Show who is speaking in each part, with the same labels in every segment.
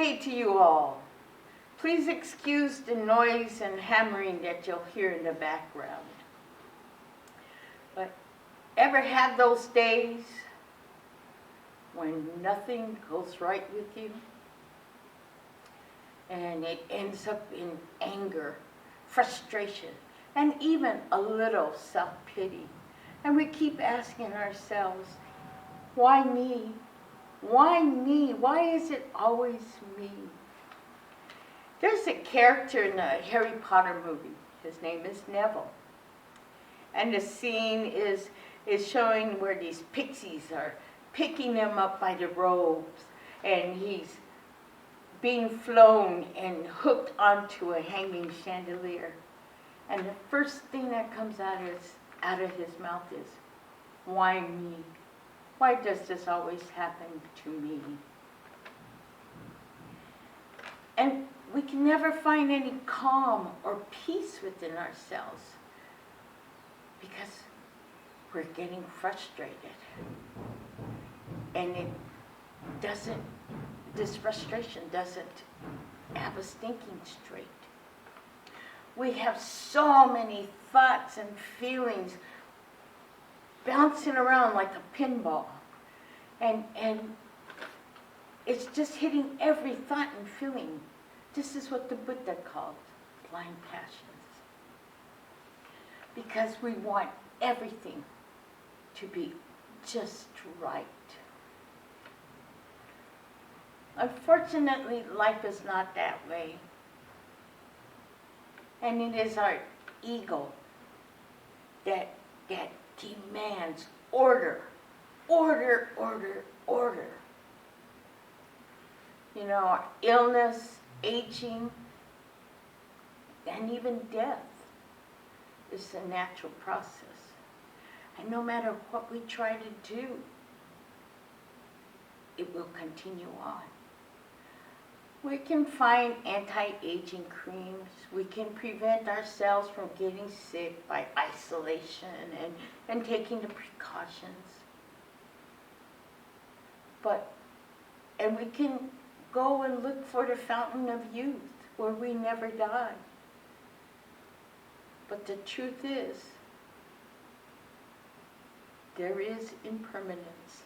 Speaker 1: day to you all. Please excuse the noise and hammering that you'll hear in the background. But ever have those days when nothing goes right with you? And it ends up in anger, frustration, and even a little self-pity. And we keep asking ourselves, why me? Why me? Why is it always me? There's a character in the Harry Potter movie. His name is Neville. And the scene is showing where these pixies are picking him up by the robes. And he's being flown and hooked onto a hanging chandelier. And the first thing that comes out of his mouth is, why me? Why does this always happen to me? And we can never find any calm or peace within ourselves because we're getting frustrated. And this frustration doesn't have us thinking straight. We have so many thoughts and feelings bouncing around like a pinball. And it's just hitting every thought and feeling. This is what the Buddha called blind passions. Because we want everything to be just right. Unfortunately, life is not that way. And it is our ego that demands order. Order, order, order. You know, our illness, aging, and even death is a natural process. And no matter what we try to do, it will continue on. We can find anti-aging creams. We can prevent ourselves from getting sick by isolation and taking the precautions. And we can go and look for the fountain of youth where we never die. But the truth is, there is impermanence.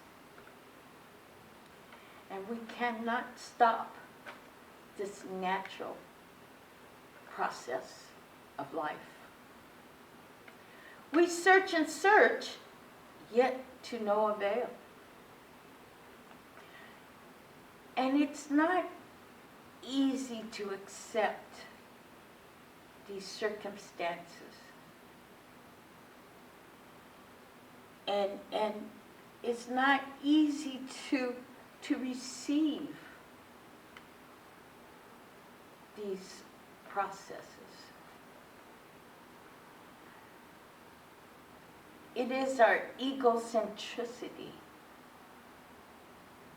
Speaker 1: And we cannot stop this natural process of life. We search and search, yet to no avail. And it's not easy to accept these circumstances. And it's not easy to receive these processes. It is our egocentricity,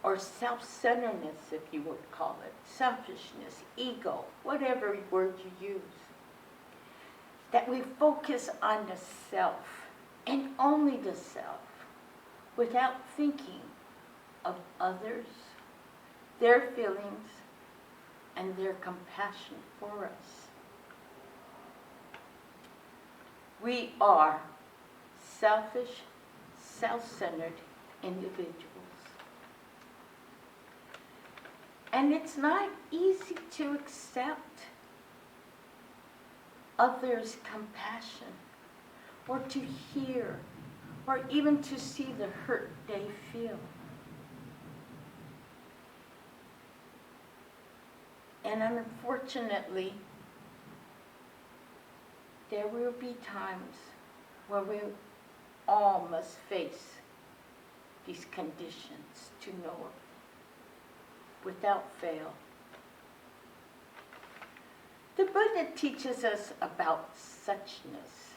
Speaker 1: or self-centeredness, if you would call it, selfishness, ego, whatever word you use, that we focus on the self, and only the self, without thinking of others, their feelings, and their compassion for us. We are selfish, self-centered individuals. And it's not easy to accept others' compassion, or to hear, or even to see the hurt they feel. And unfortunately, there will be times where we all must face these conditions to know of, without fail. The Buddha teaches us about suchness.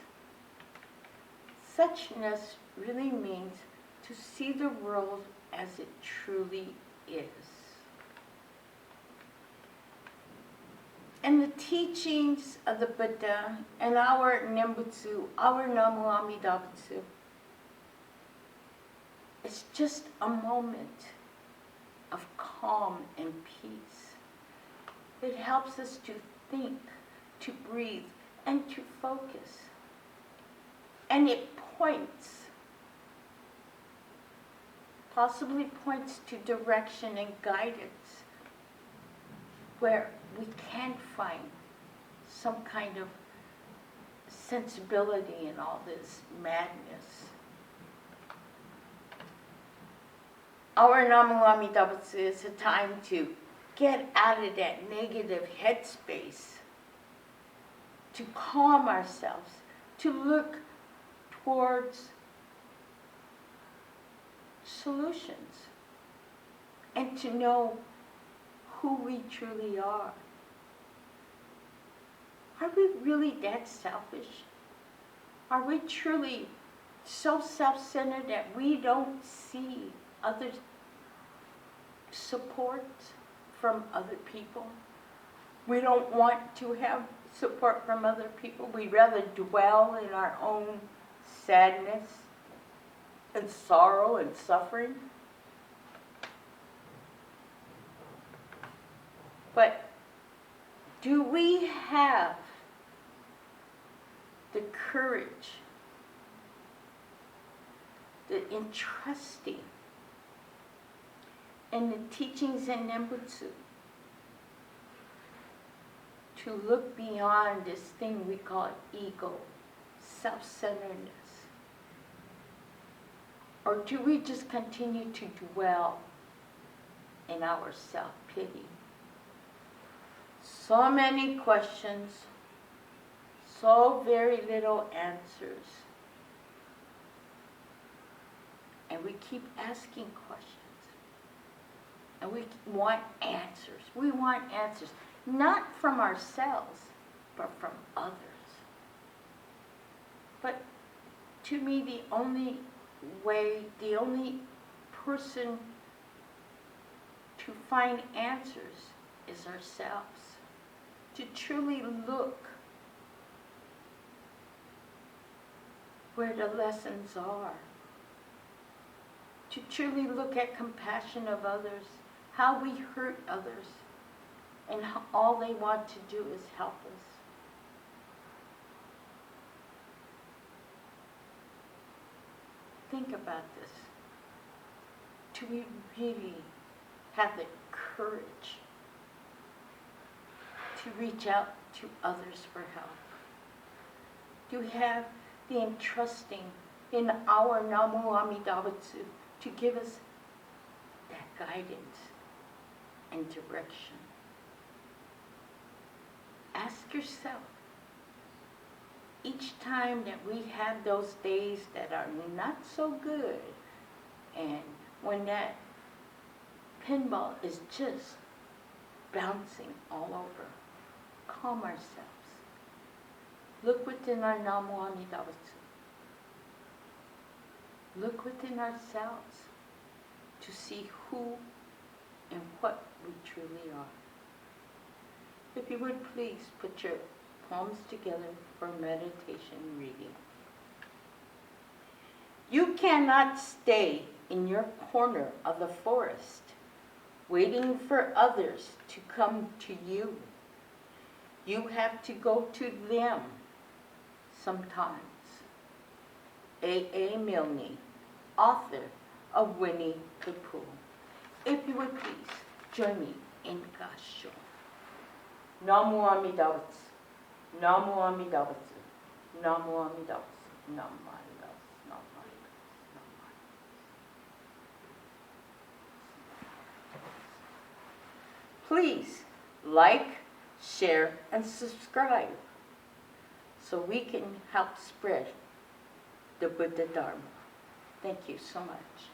Speaker 1: Suchness really means to see the world as it truly is. And the teachings of the Buddha and our Nembutsu, our Namu Amida Butsu, it's just a moment of calm and peace. It helps us to think, to breathe, and to focus. And it possibly points to direction and guidance where we can find some kind of sensibility in all this madness. Our Namu Amida Butsu is a time to get out of that negative headspace, to calm ourselves, to look towards solutions, and to know who we truly are. Are we really that selfish? Are we truly so self-centered that we don't see other support from other people? We don't want to have support from other people. We rather dwell in our own sadness and sorrow and suffering. But do we have the courage, the entrusting in the teachings in Nembutsu to look beyond this thing we call ego, self-centeredness? Or do we just continue to dwell in our self-pity? So many questions, so very little answers. And we keep asking questions. And we want answers. We want answers, not from ourselves, but from others. But to me, the only way, the only person to find answers is ourselves. To truly look where the lessons are. To truly look at compassion of others, how we hurt others, and how all they want to do is help us. Think about this. Do we really have the courage to reach out to others for help? Do we have the entrusting in our Namu Amida Butsu to give us that guidance and direction? Ask yourself, each time that we have those days that are not so good, and when that pinball is just bouncing all over, calm ourselves. Look within our Namu Amida Butsu. Look within ourselves to see who and what we truly are. If you would please put your palms together for meditation reading. You cannot stay in your corner of the forest waiting for others to come to you. You have to go to them sometimes. A. Milne, author of Winnie the Pooh. If you would please join me in Gasho. Namu Amida Butsu, Namu Amida Butsu, Namu Amida Butsu, Namu Amida Butsu, Namu Amida Butsu, Namu Amida Butsu. Please like, share, and subscribe so we can help spread the Buddha Dharma. Thank you so much.